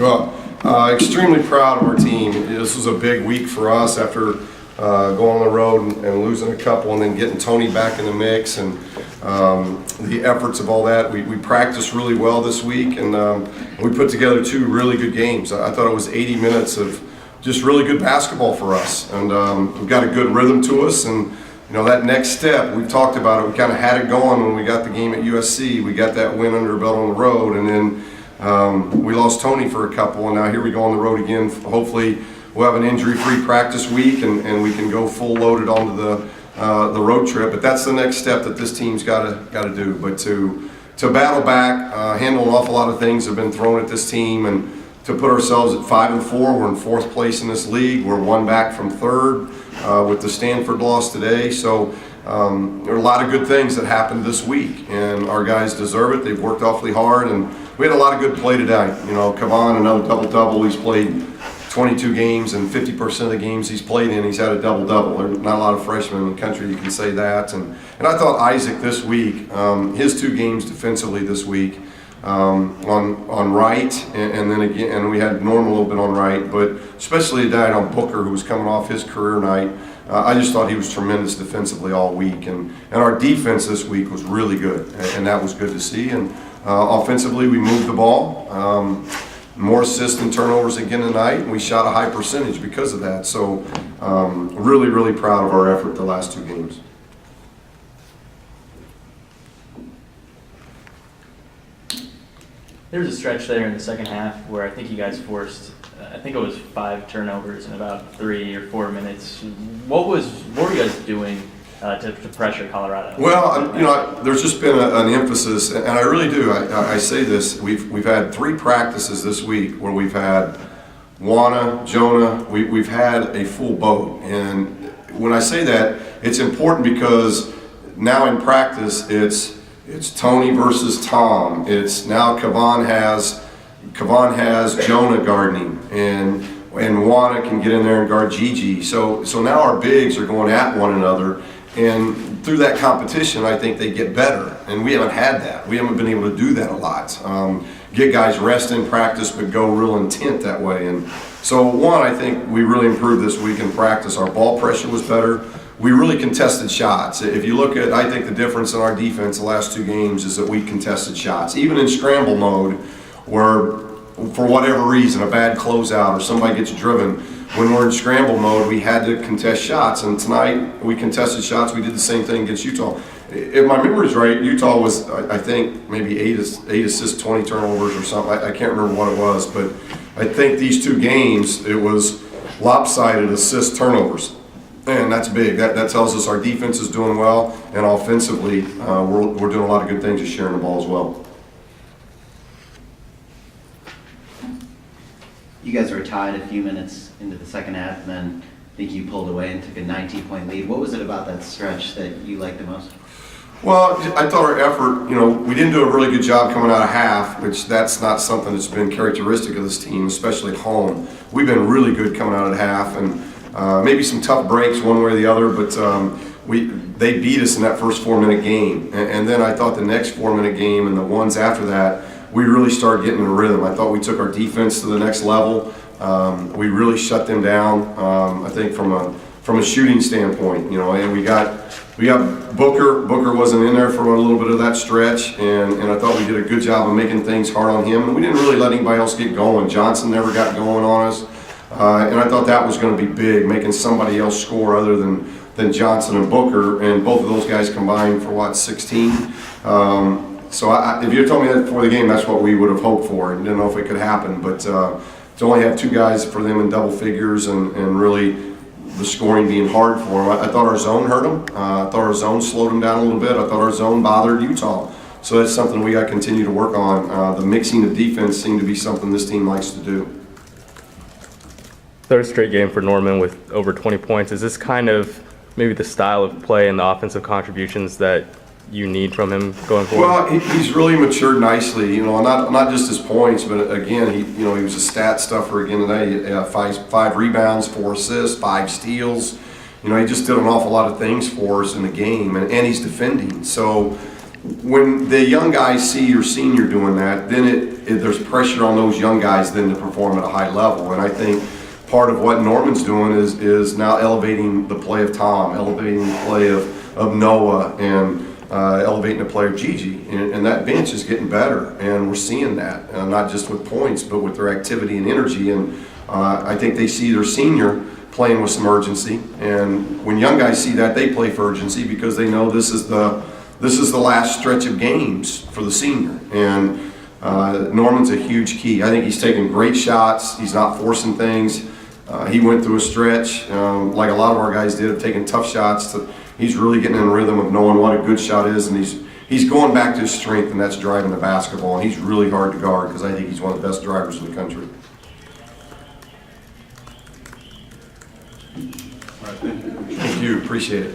Well, extremely proud of our team. This was a big week for us after going on the road and losing a couple and then getting Tony back in the mix and the efforts of all that. We practiced really well this week and we put together two really good games. I thought it was 80 minutes of just really good basketball for us, and we've got a good rhythm to us. And you know, that next step, we've talked about it, we kind of had it going when we got the game at USC. We got that win under our belt on the road, and then we lost Tony for a couple, and now here we go on the road again. Hopefully we'll have an injury-free practice week, and we can go full loaded onto the road trip. But that's the next step that this team's got to do. But to battle back, handle an awful lot of things have been thrown at this team, and to put ourselves at 5-4, we're in fourth place in this league. We're one back from third with the Stanford loss today. So there are a lot of good things that happened this week, and our guys deserve it. They've worked awfully hard, and we had a lot of good play tonight. You know, Kavan, another double-double. He's played 22 games, and 50% of the games he's played in, he's had a double-double. There's not a lot of freshmen in the country you can say that. And I thought Isaac this week, his two games defensively this week, on right, and then again, and we had Norman a little bit on right, but especially tonight on Booker, who was coming off his career night. I just thought he was tremendous defensively all week, and our defense this week was really good, and that was good to see. And offensively, we moved the ball, more assists and turnovers again tonight, and we shot a high percentage because of that. So really, really proud of our effort the last two games. There was a stretch there in the second half where I think you guys forced, I think it was 5 turnovers in about 3 or 4 minutes. What were you guys doing to pressure Colorado? Well, you know, there's just been an emphasis, and I really do. I say this. We've had 3 practices this week where we've had Juana, Jonah. We've had a full boat, and when I say that, it's important because now in practice it's Tony versus Tom. It's now Kavan has Jonah guarding, and Juana can get in there and guard Gigi. So now our bigs are going at one another, and through that competition, I think they get better. And we haven't had that. We haven't been able to do that a lot. Get guys rest in practice, but go real intent that way. And so I think we really improved this week in practice. Our ball pressure was better. We really contested shots. If you look at, I think the difference in our defense the last 2 games is that we contested shots. Even in scramble mode, where for whatever reason, a bad closeout or somebody gets driven, when we're in scramble mode, we had to contest shots. And tonight, we contested shots. We did the same thing against Utah. If my memory's right, Utah was, I think, maybe 8 assists, 20 turnovers or something. I can't remember what it was, but I think these 2 games, it was lopsided assist turnovers. And that's big. That tells us our defense is doing well, and offensively, we're doing a lot of good things, just sharing the ball as well. You guys were tied a few minutes into the second half, and then I think you pulled away and took a 19-point lead. What was it about that stretch that you liked the most? Well, I thought our effort, you know, we didn't do a really good job coming out of half, which that's not something that's been characteristic of this team, especially at home. We've been really good coming out of half, and maybe some tough breaks one way or the other, but they beat us in that first 4-minute game. And then I thought the next 4-minute game and the ones after that, we really started getting in a rhythm. I thought we took our defense to the next level. We really shut them down, I think from a shooting standpoint, you know, and we got Booker. Booker wasn't in there for a little bit of that stretch, and I thought we did a good job of making things hard on him. And we didn't really let anybody else get going. Johnson never got going on us. And I thought that was going to be big, making somebody else score other than Johnson and Booker, and both of those guys combined for 16. So if you had told me that before the game, that's what we would have hoped for, and didn't know if it could happen. But to only have 2 guys for them in double figures and really the scoring being hard for them, I thought our zone hurt them. I thought our zone slowed them down a little bit. I thought our zone bothered Utah. So that's something we got to continue to work on. The mixing of defense seemed to be something this team likes to do. 3rd straight game for Norman with over 20 points. Is this kind of maybe the style of play and the offensive contributions that you need from him going forward? Well, he's really matured nicely. You know, not just his points, but again, he was a stat stuffer again today. 5 rebounds, 4 assists, 5 steals. You know, he just did an awful lot of things for us in the game, and he's defending. So when the young guys see your senior doing that, then there's pressure on those young guys then to perform at a high level. And I think part of what Norman's doing is now elevating the play of Tom, elevating the play of Noah, and elevating the play of Gigi. And that bench is getting better, and we're seeing that, not just with points, but with their activity and energy. And I think they see their senior playing with some urgency. And when young guys see that, they play for urgency because they know this is the last stretch of games for the senior. And Norman's a huge key. I think he's taking great shots. He's not forcing things. He went through a stretch, like a lot of our guys did, of taking tough shots. He's really getting in the rhythm of knowing what a good shot is, and he's going back to his strength, and that's driving the basketball. And he's really hard to guard because I think he's one of the best drivers in the country. Thank you. Appreciate it.